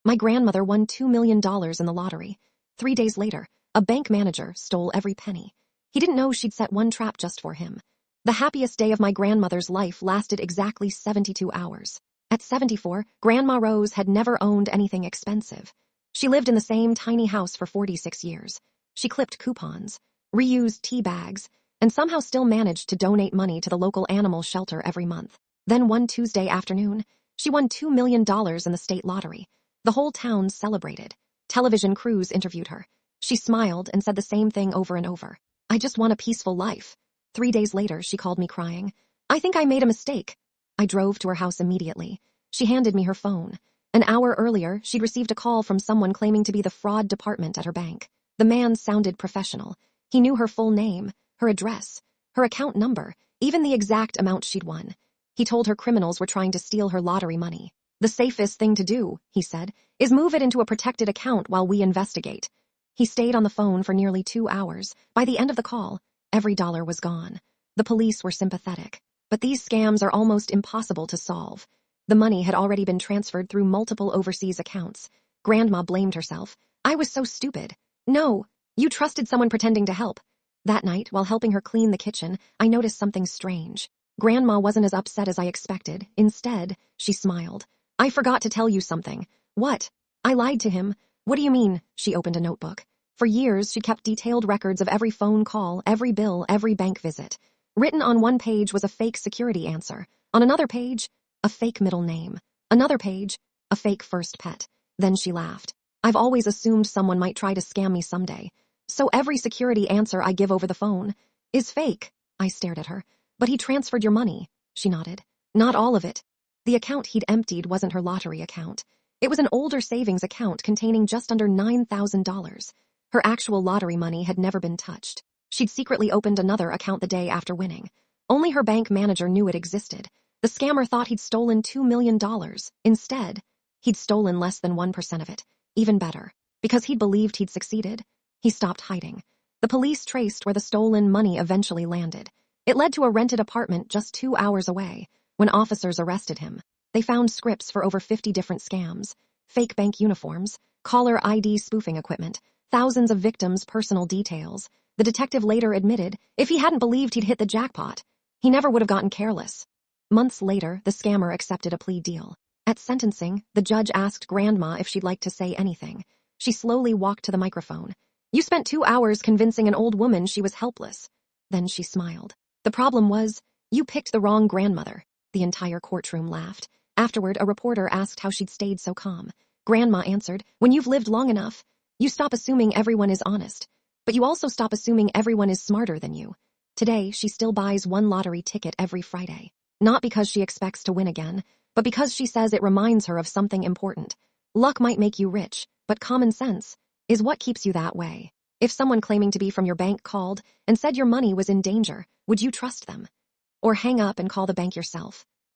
My grandmother won $2 million in the lottery. 3 days later, a bank manager stole every penny. He didn't know she'd set one trap just for him. The happiest day of my grandmother's life lasted exactly 72 hours. At 74, Grandma Rose had never owned anything expensive. She lived in the same tiny house for 46 years. She clipped coupons, reused tea bags, and somehow still managed to donate money to the local animal shelter every month. Then one Tuesday afternoon, she won $2 million in the state lottery. The whole town celebrated. Television crews interviewed her. She smiled and said the same thing over and over. "I just want a peaceful life." 3 days later, she called me crying. "I think I made a mistake." I drove to her house immediately. She handed me her phone. An hour earlier, she'd received a call from someone claiming to be the fraud department at her bank. The man sounded professional. He knew her full name, her address, her account number, even the exact amount she'd won. He told her criminals were trying to steal her lottery money. "The safest thing to do," he said, "is move it into a protected account while we investigate." He stayed on the phone for nearly 2 hours. By the end of the call, every dollar was gone. The police were sympathetic. But these scams are almost impossible to solve. The money had already been transferred through multiple overseas accounts. Grandma blamed herself. "I was so stupid." "No, you trusted someone pretending to help." That night, while helping her clean the kitchen, I noticed something strange. Grandma wasn't as upset as I expected. Instead, she smiled. "I forgot to tell you something." "What?" "I lied to him." "What do you mean?" She opened a notebook. For years, she kept detailed records of every phone call, every bill, every bank visit. Written on one page was a fake security answer. On another page, a fake middle name. Another page, a fake first pet. Then she laughed. "I've always assumed someone might try to scam me someday. So every security answer I give over the phone is fake." I stared at her. "But he transferred your money." She nodded. "Not all of it." The account he'd emptied wasn't her lottery account. It was an older savings account containing just under $9,000. Her actual lottery money had never been touched. She'd secretly opened another account the day after winning. Only her bank manager knew it existed. The scammer thought he'd stolen $2 million. Instead, he'd stolen less than 1% of it. Even better, because he'd believed he'd succeeded, he stopped hiding. The police traced where the stolen money eventually landed. It led to a rented apartment just 2 hours away. When officers arrested him, they found scripts for over 50 different scams, fake bank uniforms, caller ID spoofing equipment, thousands of victims' personal details. The detective later admitted if he hadn't believed he'd hit the jackpot, he never would have gotten careless. Months later, the scammer accepted a plea deal. At sentencing, the judge asked Grandma if she'd like to say anything. She slowly walked to the microphone. "You spent 2 hours convincing an old woman she was helpless." Then she smiled. "The problem was, you picked the wrong grandmother." The entire courtroom laughed. Afterward, a reporter asked how she'd stayed so calm. Grandma answered, "When you've lived long enough, you stop assuming everyone is honest. But you also stop assuming everyone is smarter than you." Today, she still buys one lottery ticket every Friday. Not because she expects to win again, but because she says it reminds her of something important. Luck might make you rich, but common sense is what keeps you that way. If someone claiming to be from your bank called and said your money was in danger, would you trust them? Or hang up and call the bank yourself?